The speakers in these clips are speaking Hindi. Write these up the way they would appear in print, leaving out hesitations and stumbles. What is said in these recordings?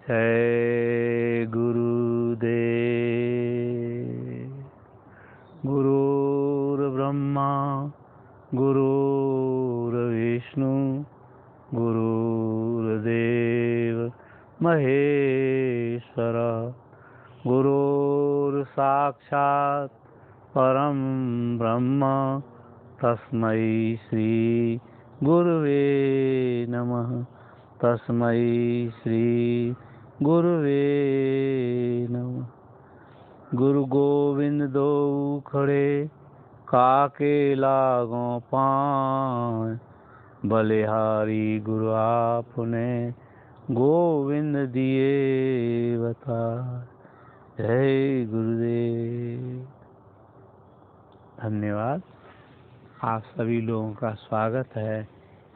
जय गुरुदेव। गुरुर्ब्रह्मा गुरुर्विष्णु गुरुर्देव महेश्वर। गुरुर्साक्षात् परम ब्रह्म तस्मै श्री गुरुवे नमः। तस्मै श्री गुरुवे नमः। गुरु गोविंद दो खड़े काके लागों पाँव। बलिहारी गुरु आपने गोविंद दिए बता। जय गुरुदेव। धन्यवाद। आप सभी लोगों का स्वागत है।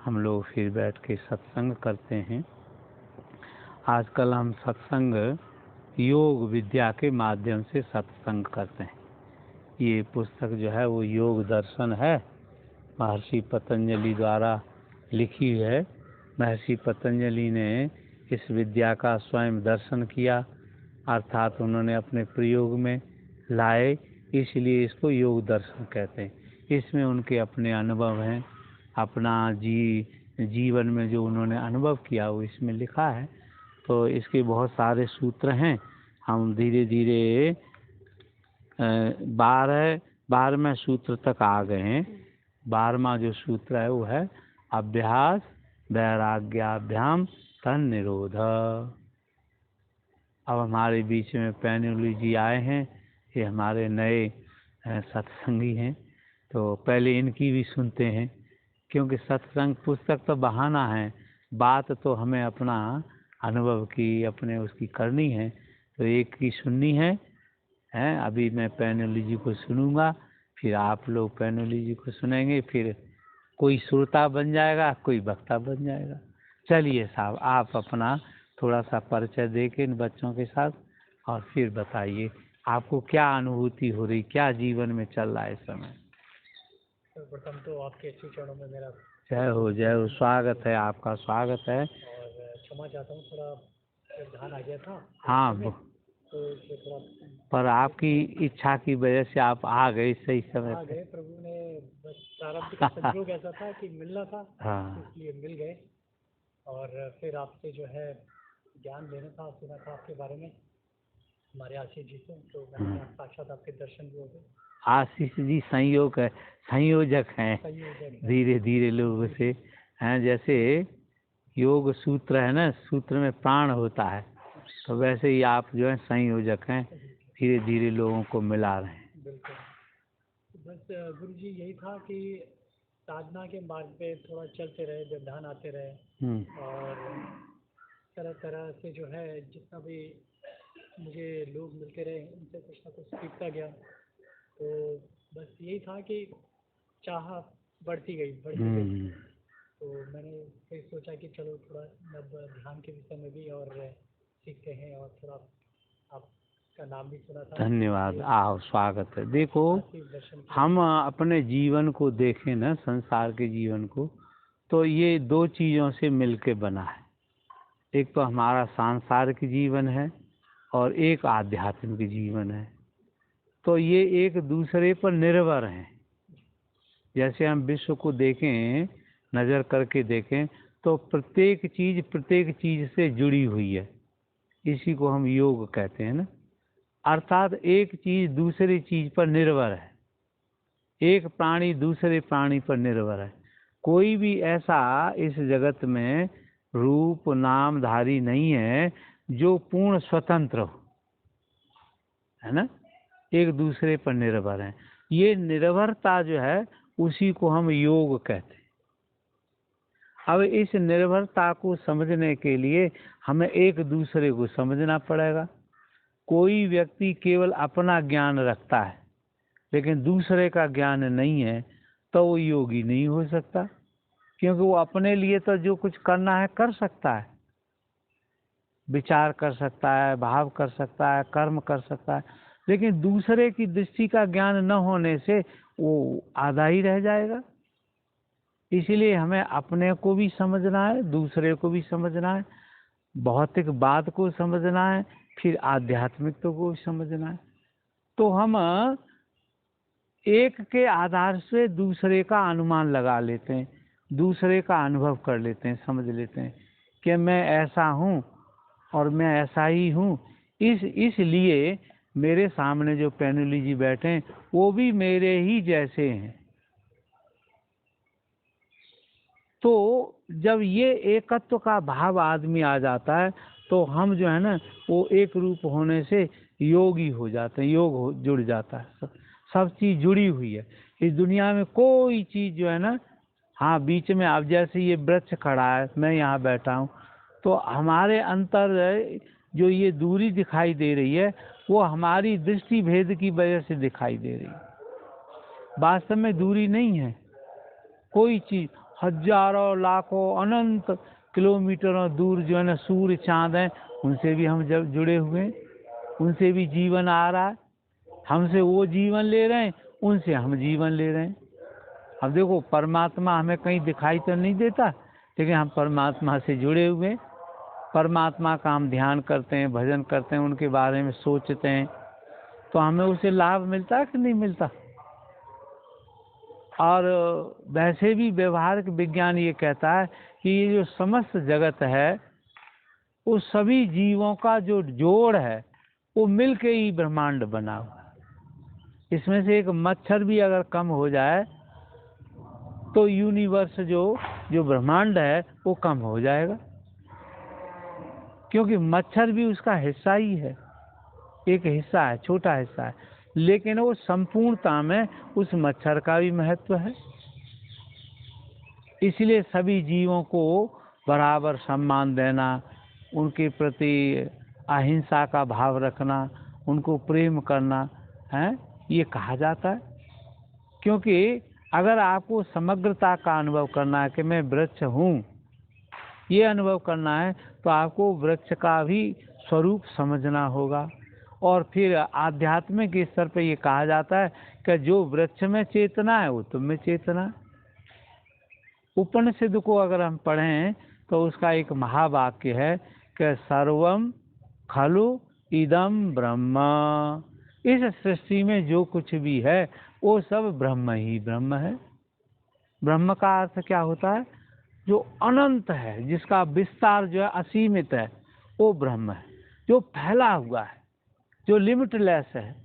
हम लोग फिर बैठ के सत्संग करते हैं। आजकल हम सत्संग योग विद्या के माध्यम से सत्संग करते हैं। ये पुस्तक जो है वो योग दर्शन है, महर्षि पतंजलि द्वारा लिखी है। महर्षि पतंजलि ने इस विद्या का स्वयं दर्शन किया, अर्थात उन्होंने अपने प्रयोग में लाए, इसलिए इसको योग दर्शन कहते हैं। इसमें उनके अपने अनुभव हैं, अपना जीवन में जो उन्होंने अनुभव किया वो इसमें लिखा है। तो इसके बहुत सारे सूत्र हैं। हम धीरे धीरे 12वें सूत्र तक आ गए हैं। 12वां जो सूत्र है वो है अभ्यास वैराग्याभ्याम तन्निरोध। अब हमारे बीच में पैनुली जी आए हैं, ये हमारे नए सत्संगी हैं, तो पहले इनकी भी सुनते हैं, क्योंकि सत्संग पुस्तक तो बहाना है, बात तो हमें अपना अनुभव की अपने उसकी करनी है। तो एक की सुननी है। अभी मैं पैनुली जी को सुनूंगा, फिर आप लोग पैनुली जी को सुनेंगे, फिर कोई श्रोता बन जाएगा, कोई वक्ता बन जाएगा। चलिए साहब, आप अपना थोड़ा सा परिचय दे के इन बच्चों के साथ, और फिर बताइए आपको क्या अनुभूति हो रही, क्या जीवन में चल रहा है इस समय। प्रथम तो आपके अच्छे चरणों में मेरा जय हो, जय हो। स्वागत है, आपका स्वागत है। और क्षमा चाहता हूँ, थोड़ा ध्यान आ गया था। हाँ, तो थोड़ा पर आपकी इच्छा की वजह से आप आ गए सही समय आ पे। गए। प्रभु ने बस प्रारंभ का संयोग ऐसा था कि मिलना था, हाँ, इसलिए मिल गए। और फिर आपसे जो है ज्ञान लेना था, सुना था आपके बारे में हमारे आशीष जी से, तो मैंने साक्षात आपके दर्शन भी हो गए। आशीष जी संयोग है, संयोजक हैं, संयोजक धीरे धीरे लोगों से हैं। जैसे योग सूत्र है ना, सूत्र में प्राण होता है, तो वैसे ही आप जो है संयोजक हैं, धीरे धीरे लोगों को मिला रहे हैं। बिल्कुल। बस गुरु जी यही था कि साधना के मार्ग पे थोड़ा चलते रहे, व्यवधान आते रहे, और तरह तरह से जो है जितना भी मुझे लोग मिलते रहे, उनसे कुछ ना कुछ सीखता गया। तो बस यही था कि चाह बढ़ती गई। तो मैंने फिर सोचा कि चलो थोड़ा ध्यान के विषय में भी और सीखते हैं, और थोड़ा आपका नाम भी सुना था। धन्यवाद। आओ, स्वागत है। देखो, हम अपने जीवन को देखें ना, संसार के जीवन को, तो ये दो चीज़ों से मिलके बना है। एक तो हमारा सांसारिक जीवन है और एक आध्यात्मिक जीवन है। तो ये एक दूसरे पर निर्भर हैं। जैसे हम विश्व को देखें, नज़र करके देखें, तो प्रत्येक चीज़ से जुड़ी हुई है। इसी को हम योग कहते हैं ना। अर्थात एक चीज़ दूसरी चीज़ पर निर्भर है, एक प्राणी दूसरे प्राणी पर निर्भर है। कोई भी ऐसा इस जगत में रूप नामधारी नहीं है जो पूर्ण स्वतंत्र हो, है ना। एक दूसरे पर निर्भर है। ये निर्भरता जो है उसी को हम योग कहते हैं। अब इस निर्भरता को समझने के लिए हमें एक दूसरे को समझना पड़ेगा। कोई व्यक्ति केवल अपना ज्ञान रखता है लेकिन दूसरे का ज्ञान नहीं है, तो वो योगी नहीं हो सकता, क्योंकि वो अपने लिए तो जो कुछ करना है कर सकता है, विचार कर सकता है, भाव कर सकता है, कर्म कर सकता है, लेकिन दूसरे की दृष्टि का ज्ञान न होने से वो आधा ही रह जाएगा। इसलिए हमें अपने को भी समझना है, दूसरे को भी समझना है। भौतिकवाद को समझना है, फिर आध्यात्मिकता को समझना है। तो हम एक के आधार से दूसरे का अनुमान लगा लेते हैं, दूसरे का अनुभव कर लेते हैं, समझ लेते हैं कि मैं ऐसा हूँ और मैं ऐसा ही हूँ। इसलिए मेरे सामने जो पैनुली जी बैठे हैं वो भी मेरे ही जैसे हैं। तो जब ये एकत्व का भाव आदमी आ जाता है तो हम जो है ना वो एक रूप होने से योगी हो जाते हैं, जुड़ जाता है, सब चीज़ जुड़ी हुई है। इस दुनिया में कोई चीज़ जो है ना, हाँ बीच में अब जैसे ये वृक्ष खड़ा है, मैं यहाँ बैठा हूँ, तो हमारे अंतर जो ये दूरी दिखाई दे रही है वो हमारी दृष्टि भेद की वजह से दिखाई दे रही है। वास्तव में दूरी नहीं है कोई चीज़। हजारों लाखों अनंत किलोमीटरों दूर जो है ना सूर्य चाँद हैं, उनसे भी हम जब जुड़े हुए हैं, उनसे भी जीवन आ रहा है, हमसे वो जीवन ले रहे हैं, उनसे हम जीवन ले रहे हैं। अब देखो परमात्मा हमें कहीं दिखाई तो नहीं देता, लेकिन हम परमात्मा से जुड़े हुए हैं। परमात्मा का हम ध्यान करते हैं, भजन करते हैं, उनके बारे में सोचते हैं, तो हमें उसे लाभ मिलता है कि नहीं मिलता। और वैसे भी व्यवहारिक विज्ञान ये कहता है कि ये जो समस्त जगत है उस सभी जीवों का जो जोड़ है वो मिल के ही ब्रह्मांड बना हुआ है। इसमें से एक मच्छर भी अगर कम हो जाए तो यूनिवर्स जो ब्रह्मांड है वो कम हो जाएगा, क्योंकि मच्छर भी उसका हिस्सा ही है, एक हिस्सा है, छोटा हिस्सा है, लेकिन वो संपूर्णता में उस मच्छर का भी महत्व है। इसलिए सभी जीवों को बराबर सम्मान देना, उनके प्रति अहिंसा का भाव रखना, उनको प्रेम करना है, ये कहा जाता है। क्योंकि अगर आपको समग्रता का अनुभव करना है कि मैं वृक्ष हूँ, ये अनुभव करना है, तो आपको वृक्ष का भी स्वरूप समझना होगा। और फिर आध्यात्मिक स्तर पे ये कहा जाता है कि जो वृक्ष में चेतना है वो तुम में चेतना है। उपनिषद को अगर हम पढ़ें तो उसका एक महावाक्य है कि सर्वम खलु इदम ब्रह्म। इस सृष्टि में जो कुछ भी है वो सब ब्रह्म ही ब्रह्म है। ब्रह्म का अर्थ क्या होता है? जो अनंत है, जिसका विस्तार जो है असीमित है, वो ब्रह्म है। जो फैला हुआ है, जो लिमिटलेस है,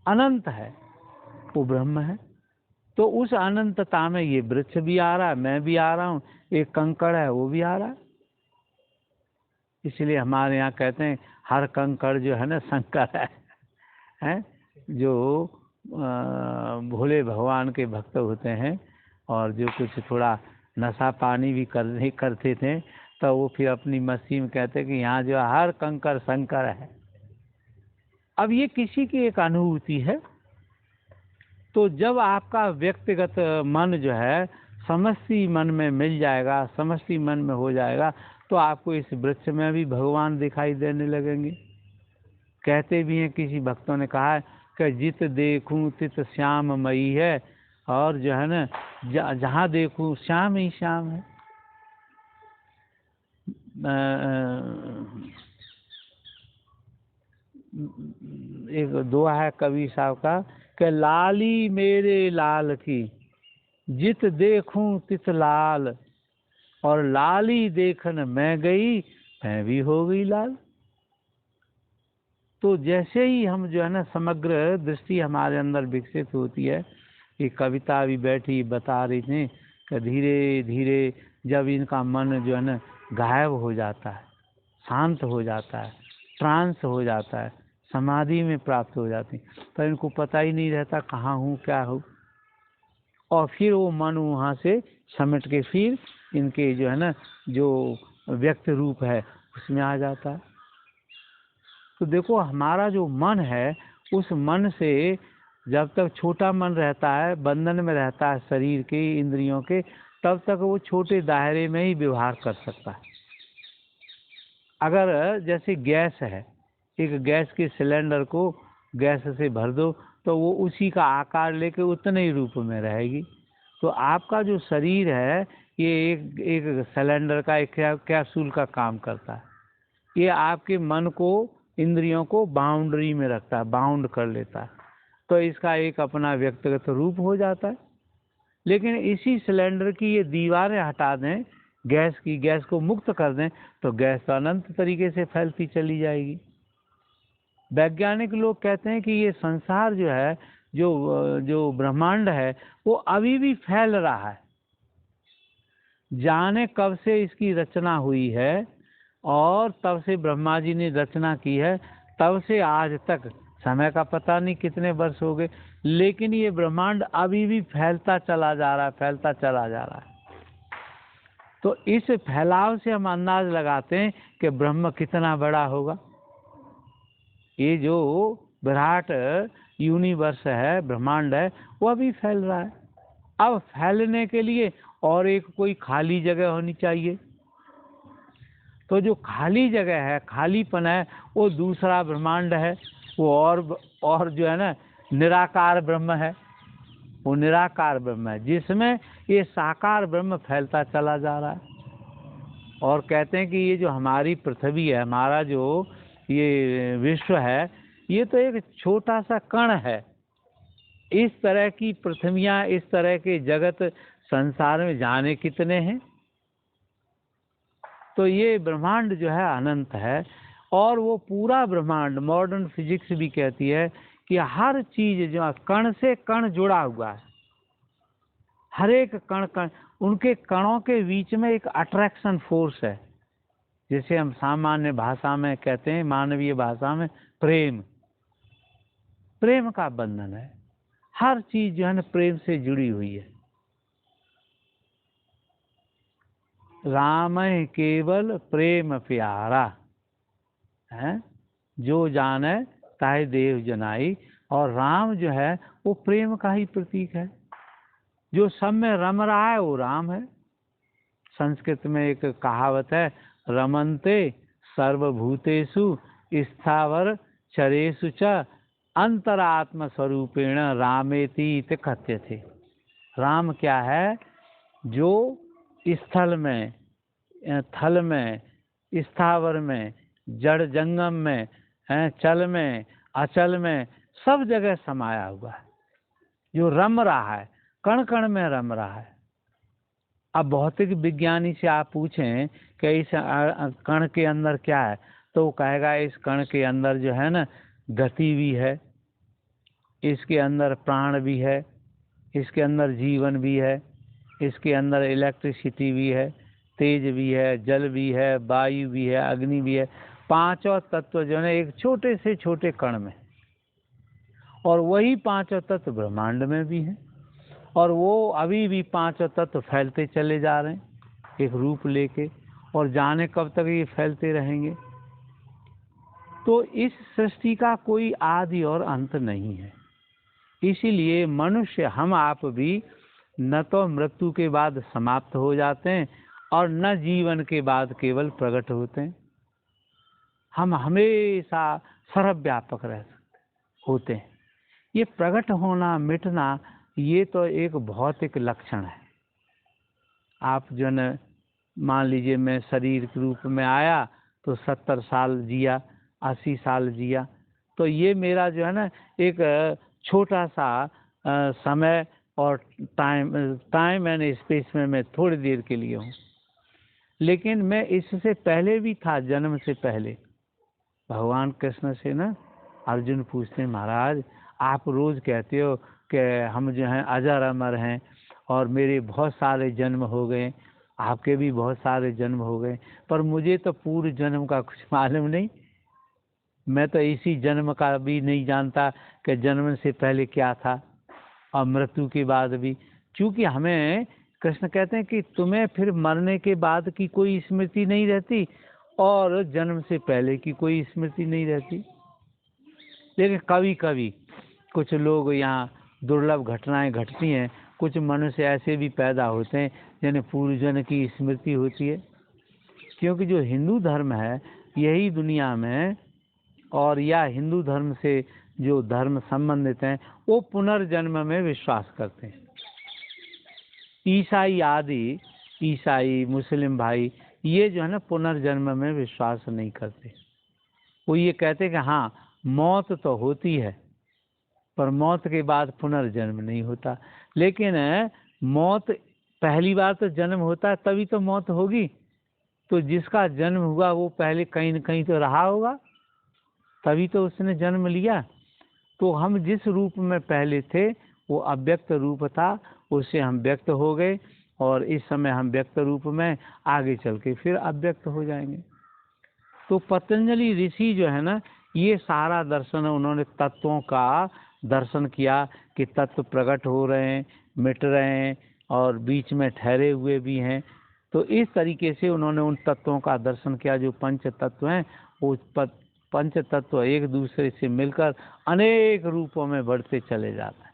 अनंत है, वो ब्रह्म है। तो उस अनंतता में ये वृक्ष भी आ रहा है, मैं भी आ रहा हूँ, एक कंकड़ है वो भी आ रहा है। इसलिए हमारे यहाँ कहते हैं हर कंकड़ जो है ना शंकर है। जो भोले भगवान के भक्त होते हैं और जो कुछ थोड़ा नशा पानी भी करते थे, तो वो फिर अपनी मस्ती में कहते कि यहाँ जो हर कंकड़ शंकर है। अब ये किसी की एक अनुभूति है। तो जब आपका व्यक्तिगत मन जो है समष्टि मन में मिल जाएगा, समष्टि मन में हो जाएगा, तो आपको इस वृक्ष में भी भगवान दिखाई देने लगेंगे। कहते भी हैं, किसी भक्तों ने कहा है कि जित देखूं तित श्याम मई है, और जो है ना जहाँ देखूं श्याम ही श्याम है। एक दुआ है कवि साहब का कि लाली मेरे लाल की जित देखूं तित लाल, और लाली देखन मैं गई मैं भी हो गई लाल। तो जैसे ही हम जो है ना समग्र दृष्टि हमारे अंदर विकसित होती है, ये कविता भी बैठी बता रही थी कि धीरे धीरे जब इनका मन जो है ना गायब हो जाता है, शांत हो जाता है, ट्रांस हो जाता है, समाधि में प्राप्त हो जाती, तो इनको पता ही नहीं रहता कहाँ हूँ क्या हूँ। और फिर वो मन वहाँ से समेट के फिर इनके जो है ना जो व्यक्त रूप है उसमें आ जाता है। तो देखो हमारा जो मन है, उस मन से जब तक छोटा मन रहता है, बंधन में रहता है शरीर के, इंद्रियों के, तब तक वो छोटे दायरे में ही व्यवहार कर सकता है। अगर जैसे गैस है, एक गैस के सिलेंडर को गैस से भर दो तो वो उसी का आकार लेके उतने ही रूप में रहेगी। तो आपका जो शरीर है ये एक सिलेंडर का, एक कैप्सूल का काम करता है। ये आपके मन को, इंद्रियों को बाउंड्री में रखता है, बाउंड कर लेता है, तो इसका एक अपना व्यक्तिगत रूप हो जाता है। लेकिन इसी सिलेंडर की ये दीवारें हटा दें, गैस की, गैस को मुक्त कर दें, तो गैस तो अनंत तरीके से फैलती चली जाएगी। वैज्ञानिक लोग कहते हैं कि ये संसार जो है, जो ब्रह्मांड है, वो अभी भी फैल रहा है। जाने कब से इसकी रचना हुई है, और तब से ब्रह्मा जी ने रचना की है, तब से आज तक, समय का पता नहीं कितने वर्ष हो गए, लेकिन ये ब्रह्मांड अभी भी फैलता चला जा रहा है, फैलता चला जा रहा है। तो इस फैलाव से हम अंदाज लगाते हैं कि ब्रह्म कितना बड़ा होगा। ये जो विराट यूनिवर्स है, ब्रह्मांड है, वो अभी फैल रहा है। अब फैलने के लिए और एक कोई खाली जगह होनी चाहिए, तो जो खाली जगह है, खालीपन है, वो दूसरा ब्रह्मांड है, वो और जो है ना, निराकार ब्रह्म है। वो निराकार ब्रह्म है जिसमें ये साकार ब्रह्म फैलता चला जा रहा है। और कहते हैं कि ये जो हमारी पृथ्वी है, हमारा जो ये विश्व है, ये तो एक छोटा सा कण है। इस तरह की पृथ्वियाँ, इस तरह के जगत संसार में जाने कितने हैं। तो ये ब्रह्मांड जो है अनंत है, और वो पूरा ब्रह्मांड, मॉडर्न फिजिक्स भी कहती है कि हर चीज जो कण से कण जुड़ा हुआ है, हर एक कण उनके कणों के बीच में एक अट्रैक्शन फोर्स है, जिसे हम सामान्य भाषा में कहते हैं, मानवीय भाषा में प्रेम का बंधन है। हर चीज जो है ना प्रेम से जुड़ी हुई है। राम केवल प्रेम प्यारा है, जो जाने ताहि देव जनाई। और राम जो है वो प्रेम का ही प्रतीक है। जो सब में रम रहा है वो राम है। संस्कृत में एक कहावत है, रमन्ते सर्वभूतेषु स्थावर चरेषु च अंतरात्म स्वरूपेण रामेति इति कथ्यते। राम क्या है? जो स्थल में, थल में, स्थावर में, जड़ जंगम में, चल में, अचल में, सब जगह समाया हुआ है, जो रम रहा है, कण कण में रम रहा है। अब भौतिक विज्ञानी से आप पूछें कि इस कण के अंदर क्या है, तो वो कहेगा इस कण के अंदर जो है ना गति भी है, इसके अंदर प्राण भी है, इसके अंदर जीवन भी है, इसके अंदर इलेक्ट्रिसिटी भी है, तेज भी है, जल भी है, वायु भी है, अग्नि भी है। पांचों तत्व जो है एक छोटे से छोटे कण में, और वही पांचों तत्व ब्रह्मांड में भी है, और वो अभी भी पांचों तत्व फैलते चले जा रहे हैं एक रूप लेके, और जाने कब तक ये फैलते रहेंगे। तो इस सृष्टि का कोई आदि और अंत नहीं है। इसीलिए मनुष्य, हम आप भी न तो मृत्यु के बाद समाप्त हो जाते हैं, और न जीवन के बाद केवल प्रकट होते हैं। हम हमेशा सर्वव्यापक होते हैं। ये प्रकट होना, मिटना, ये तो एक भौतिक लक्षण है। आप जो न मान लीजिए मैं शरीर के रूप में आया तो 70 साल जिया, 80 साल जिया, तो ये मेरा जो है ना एक छोटा सा समय और टाइम एंड स्पेस में मैं थोड़ी देर के लिए हूँ। लेकिन मैं इससे पहले भी था, जन्म से पहले। भगवान कृष्ण से ना अर्जुन पूछते हैं, महाराज आप रोज कहते हो कि हम जो हैं अजर अमर हैं, और मेरे बहुत सारे जन्म हो गए, आपके भी बहुत सारे जन्म हो गए, पर मुझे तो पूर्व जन्म का कुछ मालूम नहीं। मैं तो इसी जन्म का भी नहीं जानता कि जन्म से पहले क्या था, और मृत्यु के बाद भी। क्योंकि हमें कृष्ण कहते हैं कि तुम्हें फिर मरने के बाद की कोई स्मृति नहीं रहती, और जन्म से पहले की कोई स्मृति नहीं रहती। लेकिन कभी कभी कुछ लोग, यहाँ दुर्लभ घटनाएं घटती हैं, कुछ मनुष्य ऐसे भी पैदा होते हैं जिन्हें पूर्व जन्म की स्मृति होती है। क्योंकि जो हिंदू धर्म है, यही दुनिया में, और या हिंदू धर्म से जो धर्म संबंधित हैं, वो पुनर्जन्म में विश्वास करते हैं। ईसाई आदि, ईसाई मुस्लिम भाई ये जो है ना पुनर्जन्म में विश्वास नहीं करते। वो ये कहते कि हाँ मौत तो होती है, पर मौत के बाद पुनर्जन्म नहीं होता। लेकिन मौत पहली बार तो जन्म होता है, तभी तो मौत होगी। तो जिसका जन्म हुआ वो पहले कहीं न कहीं तो रहा होगा, तभी तो उसने जन्म लिया। तो हम जिस रूप में पहले थे वो अव्यक्त रूप था, उससे हम व्यक्त हो गए, और इस समय हम व्यक्त रूप में आगे चल के फिर अव्यक्त हो जाएंगे। तो पतंजलि ऋषि जो है ना, ये सारा दर्शन उन्होंने तत्वों का दर्शन किया कि तत्व प्रकट हो रहे हैं, मिट रहे हैं, और बीच में ठहरे हुए भी हैं। तो इस तरीके से उन्होंने उन तत्वों का दर्शन किया जो पंच तत्व हैं। वो पंच तत्व एक दूसरे से मिलकर अनेक रूपों में बढ़ते चले जाते हैं,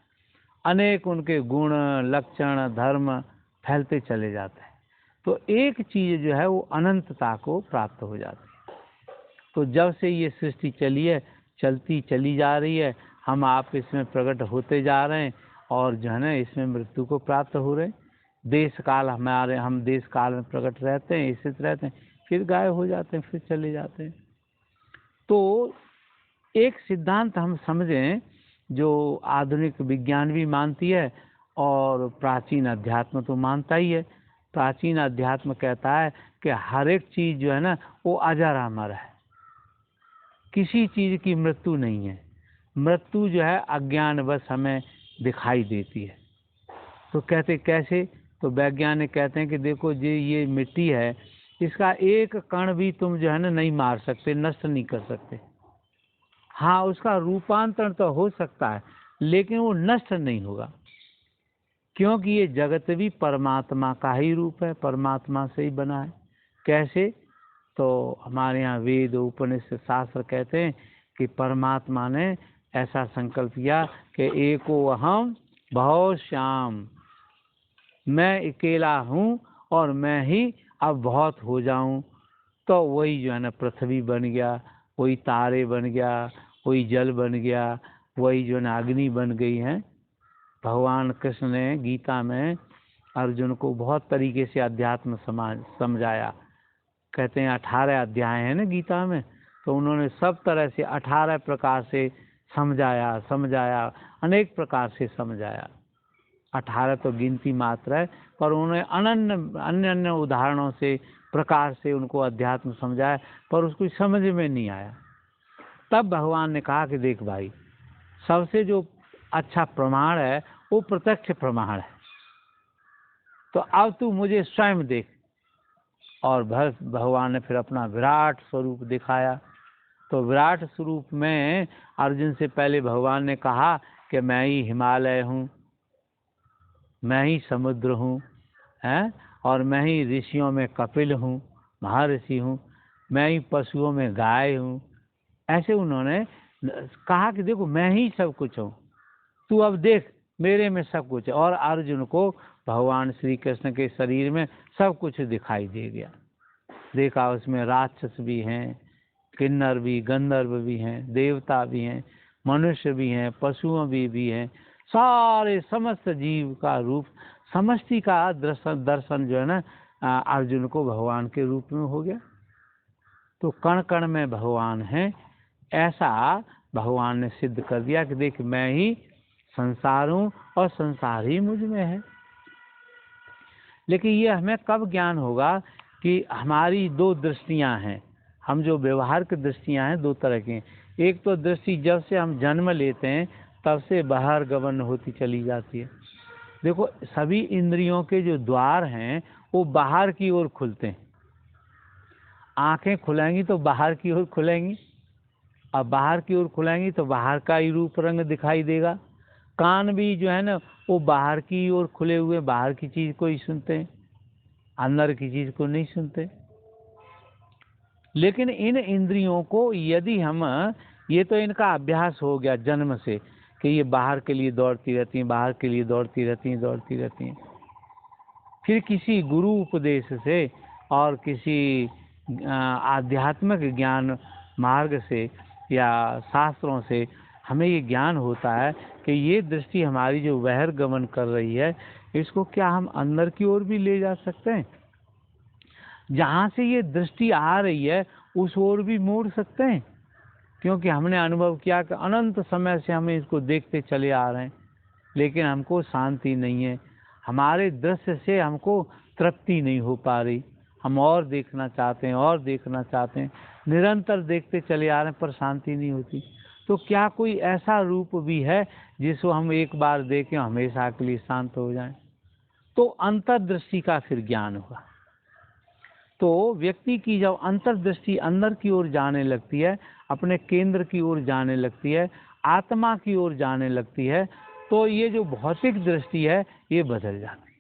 अनेक उनके गुण लक्षण धर्म फैलते चले जाते हैं। तो एक चीज़ जो है वो अनंतता को प्राप्त हो जाती है। तो जब से ये सृष्टि चली है, चलती चली जा रही है, हम आप इसमें प्रकट होते जा रहे हैं, और जो है ना इसमें मृत्यु को प्राप्त हो रहे हैं। देश काल हम देश काल में प्रकट रहते हैं, स्थित रहते हैं, फिर गायब हो जाते हैं, फिर चले जाते हैं। तो एक सिद्धांत हम समझें जो आधुनिक विज्ञान भी मानती है और प्राचीन अध्यात्म तो मानता ही है। प्राचीन अध्यात्म कहता है कि हर एक चीज़ जो है ना वो अजर अमर है, किसी चीज़ की मृत्यु नहीं है। मृत्यु जो है अज्ञानवश हमें दिखाई देती है। तो कहते कैसे? तो वैज्ञानिक कहते हैं कि देखो ये मिट्टी है, इसका एक कण भी तुम जो है ना नहीं मार सकते, नष्ट नहीं कर सकते। हाँ उसका रूपांतरण तो हो सकता है, लेकिन वो नष्ट नहीं होगा, क्योंकि ये जगत भी परमात्मा का ही रूप है, परमात्मा से ही बना है। कैसे? तो हमारे यहाँ वेद उपनिषद शास्त्र कहते हैं कि परमात्मा ने ऐसा संकल्प किया कि एको अहम बहु श्याम, मैं अकेला हूँ और मैं ही अब बहुत हो जाऊँ। तो वही जो है ना पृथ्वी बन गया, वही तारे बन गया, वही जल बन गया, वही जो है ना अग्नि बन गई है। भगवान कृष्ण ने गीता में अर्जुन को बहुत तरीके से अध्यात्म समझाया। कहते हैं 18 अध्याय हैं ना गीता में, तो उन्होंने सब तरह से 18 प्रकार से समझाया, अनेक प्रकार से समझाया। 18 तो गिनती मात्र है, पर उन्होंने अन्य उदाहरणों से प्रकार से उनको अध्यात्म समझाया, पर उसको समझ में नहीं आया। तब भगवान ने कहा कि देख भाई, सबसे जो अच्छा प्रमाण है वो प्रत्यक्ष प्रमाण है, तो अब तू मुझे स्वयं देख। और भगवान ने फिर अपना विराट स्वरूप दिखाया। तो विराट स्वरूप में अर्जुन से पहले भगवान ने कहा कि मैं ही हिमालय हूँ, मैं ही समुद्र हूँ, हैं, और मैं ही ऋषियों में कपिल हूँ, महर्षि हूँ, मैं ही पशुओं में गाय हूँ। ऐसे उन्होंने कहा कि देखो मैं ही सब कुछ हूँ, तू अब देख मेरे में सब कुछ है। और अर्जुन को भगवान श्री कृष्ण के शरीर में सब कुछ दिखाई दे गया। देखा उसमें राक्षस भी हैं, किन्नर भी, गंधर्व भी हैं, देवता भी हैं, मनुष्य भी हैं, पशुओं भी हैं, सारे समस्त जीव का रूप, समष्टि का दर्शन जो है ना अर्जुन को भगवान के रूप में हो गया। तो कण कण में भगवान है, ऐसा भगवान ने सिद्ध कर दिया कि देख मैं ही संसार हूँ और संसार ही मुझ में है। लेकिन ये हमें कब ज्ञान होगा कि हमारी दो दृष्टियाँ हैं। हम जो व्यवहारिक दृष्टियाँ हैं दो तरह की। एक तो दृष्टि जब से हम जन्म लेते हैं तब से बाहर गमन होती चली जाती है। देखो सभी इंद्रियों के जो द्वार हैं वो बाहर की ओर खुलते हैं। आंखें खुलेंगी तो बाहर की ओर खुलेंगी, और बाहर की ओर खुलेंगी तो बाहर का ही रूप रंग दिखाई देगा। कान भी जो है ना वो बाहर की ओर खुले हुए बाहर की चीज़ को ही सुनते हैं, अंदर की चीज़ को नहीं सुनते। लेकिन इन इंद्रियों को यदि हम, ये तो इनका अभ्यास हो गया जन्म से कि ये बाहर के लिए दौड़ती रहती हैं, बाहर के लिए दौड़ती रहती हैं। फिर किसी गुरु उपदेश से और किसी आध्यात्मिक ज्ञान मार्ग से या शास्त्रों से हमें ये ज्ञान होता है कि ये दृष्टि हमारी जो बहिर्गमन कर रही है, इसको क्या हम अंदर की ओर भी ले जा सकते हैं। जहाँ से ये दृष्टि आ रही है उस ओर भी मोड़ सकते हैं, क्योंकि हमने अनुभव किया कि अनंत समय से हम इसको देखते चले आ रहे हैं, लेकिन हमको शांति नहीं है, हमारे दृश्य से हमको तृप्ति नहीं हो पा रही, हम और देखना चाहते हैं और देखना चाहते हैं, निरंतर देखते चले आ रहे हैं पर शांति नहीं होती। तो क्या कोई ऐसा रूप भी है जिसको हम एक बार देखें हमेशा के लिए शांत हो जाएं? तो अंतर्दृष्टि का फिर ज्ञान हुआ। तो व्यक्ति की जब अंतर्दृष्टि अंदर की ओर जाने लगती है, अपने केंद्र की ओर जाने लगती है, आत्मा की ओर जाने लगती है, तो ये जो भौतिक दृष्टि है ये बदल जाती है।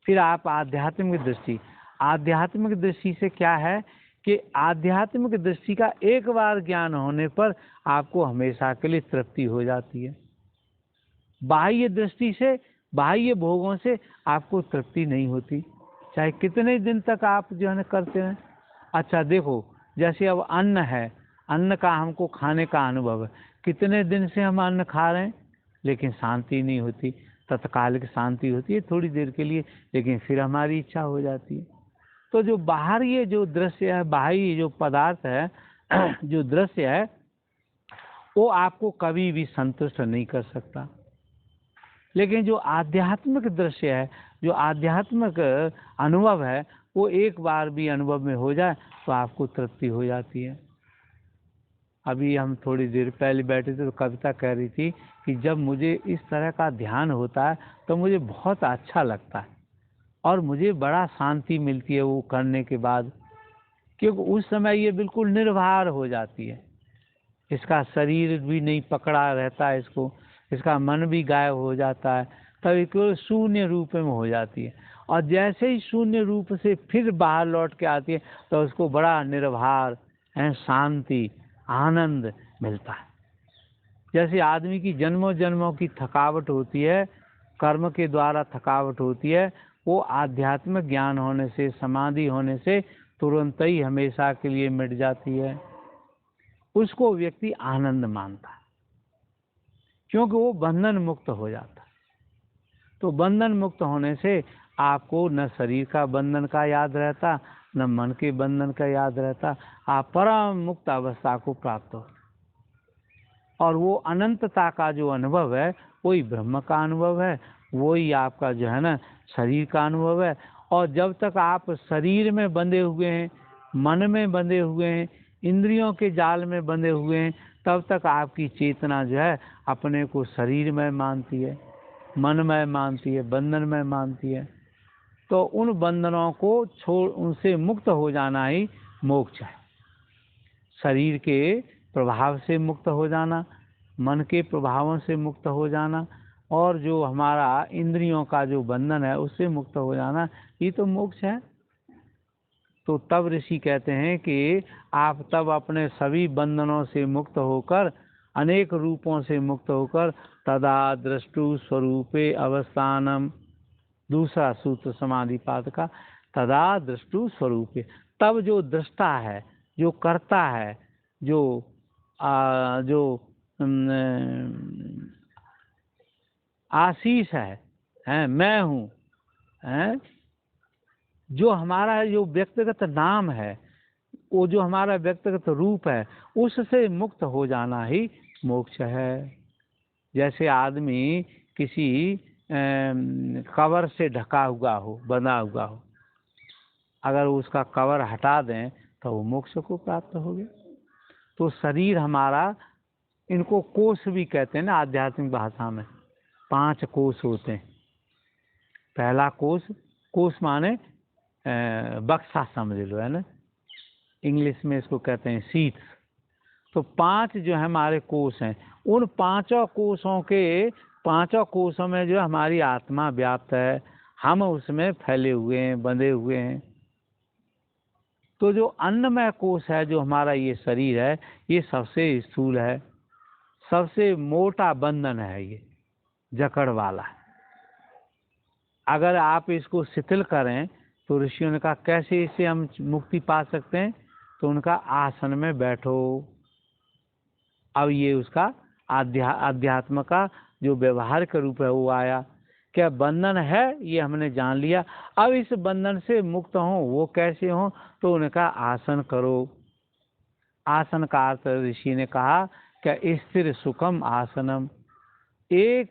फिर आप आध्यात्मिक दृष्टि से क्या है कि आध्यात्मिक दृष्टि का एक बार ज्ञान होने पर आपको हमेशा के लिए तृप्ति हो जाती है। बाह्य दृष्टि से, बाह्य भोगों से आपको तृप्ति नहीं होती, चाहे कितने दिन तक आप जो है ना करते हैं। अच्छा देखो, जैसे अब अन्न है, अन्न का हमको खाने का अनुभव है, कितने दिन से हम अन्न खा रहे हैं, लेकिन शांति नहीं होती। तत्कालिक शांति होती है थोड़ी देर के लिए, लेकिन फिर हमारी इच्छा हो जाती है। तो जो बाहर ये जो दृश्य है, बाहरी जो पदार्थ है, जो दृश्य है, वो आपको कभी भी संतुष्ट नहीं कर सकता। लेकिन जो आध्यात्मिक दृश्य है, जो आध्यात्मिक अनुभव है, वो एक बार भी अनुभव में हो जाए तो आपको तृप्ति हो जाती है। अभी हम थोड़ी देर पहले बैठे थे तो कविता कह रही थी कि जब मुझे इस तरह का ध्यान होता है तो मुझे बहुत अच्छा लगता है और मुझे बड़ा शांति मिलती है वो करने के बाद, क्योंकि उस समय ये बिल्कुल निर्भर हो जाती है। इसका शरीर भी नहीं पकड़ा रहता है इसको, इसका मन भी गायब हो जाता है, तभी केवल शून्य रूप में हो जाती है। और जैसे ही शून्य रूप से फिर बाहर लौट के आती है तो उसको बड़ा निर्भर है, शांति, आनंद मिलता है। जैसे आदमी की जन्मों जन्मों की थकावट होती है, कर्म के द्वारा थकावट होती है, वो आध्यात्मिक ज्ञान होने से, समाधि होने से तुरंत ही हमेशा के लिए मिट जाती है। उसको व्यक्ति आनंद मानता है, क्योंकि वो बंधन मुक्त हो जाता है। तो बंधन मुक्त होने से आपको न शरीर का बंधन का याद रहता, न मन के बंधन का याद रहता, आप परम मुक्त अवस्था को प्राप्त हो। और वो अनंतता का जो अनुभव है वही ब्रह्म का अनुभव है, वही आपका जो है ना शरीर का अनुभव है। और जब तक आप शरीर में बंधे हुए हैं, मन में बंधे हुए हैं, इंद्रियों के जाल में बंधे हुए हैं, तब तक आपकी चेतना जो है अपने को शरीर में मानती है, मन में मानती है, बंधन में मानती है। तो उन बंधनों को छोड़, उनसे मुक्त हो जाना ही मोक्ष है। शरीर के प्रभाव से मुक्त हो जाना, मन के प्रभावों से मुक्त हो जाना, और जो हमारा इंद्रियों का जो बंधन है उससे मुक्त हो जाना, ये तो मोक्ष है। तो तब ऋषि कहते हैं कि आप तब अपने सभी बंधनों से मुक्त होकर, अनेक रूपों से मुक्त होकर, तदा दृष्टु स्वरूपे अवस्थानम, दूसरा सूत्र समाधि पाद का, तदा दृष्टु स्वरूपे, तब जो दृष्टा है, जो करता है, जो आशीष है, मैं हूँ, है, जो हमारा जो व्यक्तिगत नाम है, वो जो हमारा व्यक्तिगत रूप है, उससे मुक्त हो जाना ही मोक्ष है। जैसे आदमी किसी कवर से ढका हुआ हो, बंधा हुआ हो, अगर उसका कवर हटा दें तो वो मोक्ष को प्राप्त हो गया। तो शरीर हमारा, इनको कोष भी कहते हैं ना आध्यात्मिक भाषा में, 5 कोष होते हैं। पहला कोष माने बक्सा समझ लो, है ना, इंग्लिश में इसको कहते हैं सीट्स। तो 5 जो है हमारे कोष हैं, उन 5 कोषों के 5 कोषों में जो हमारी आत्मा व्याप्त है, हम उसमें फैले हुए हैं, बंधे हुए हैं। तो जो अन्नमय कोष है, जो हमारा ये शरीर है, ये सबसे स्थूल है, सबसे मोटा बंधन है, ये जकड़ वाला है। अगर आप इसको शिथिल करें तो ऋषियों ने कहा कैसे इससे हम मुक्ति पा सकते हैं, तो उनका आसन में बैठो। अब ये उसका अध्यात्म का जो व्यवहार का रूप है वो आया क्या बंधन है, ये हमने जान लिया। अब इस बंधन से मुक्त हो, वो कैसे हो? तो उनका आसन करो। आसन का अर्थ ऋषि ने कहा क्या स्थिर सुखम आसनम, एक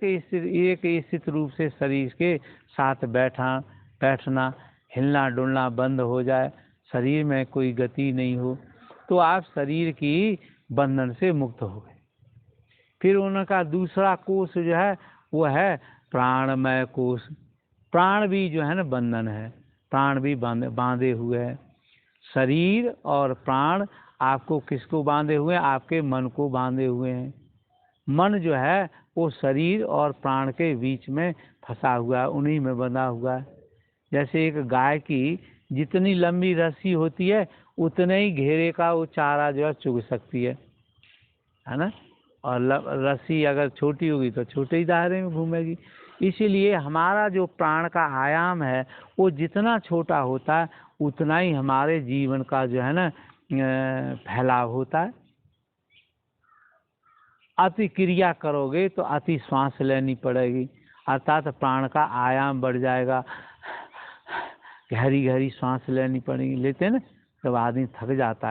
स्थित रूप से शरीर के साथ बैठना, हिलना डुलना बंद हो जाए, शरीर में कोई गति नहीं हो, तो आप शरीर की बंधन से मुक्त हो गए। फिर उनका दूसरा कोष जो है वो है प्राणमय कोष। प्राण भी जो है ना बंधन है, प्राण भी बांधे हुए हैं। शरीर और प्राण आपको किसको बांधे हुए हैं? आपके मन को बांधे हुए हैं। मन जो है वो शरीर और प्राण के बीच में फंसा हुआ है, उन्हीं में बंधा हुआ है। जैसे एक गाय की जितनी लंबी रस्सी होती है उतने ही घेरे का वो चारा जो है चुग सकती है ना। और रस्सी अगर छोटी होगी तो छोटे ही दायरे में घूमेगी। इसीलिए हमारा जो प्राण का आयाम है वो जितना छोटा होता है उतना ही हमारे जीवन का जो है ना फैलाव होता है। अति क्रिया करोगे तो अति श्वास लेनी पड़ेगी, अर्थात प्राण का आयाम बढ़ जाएगा, गहरी गहरी सांस लेनी पड़ेगी। लेते हैं ना, जब आदमी थक जाता है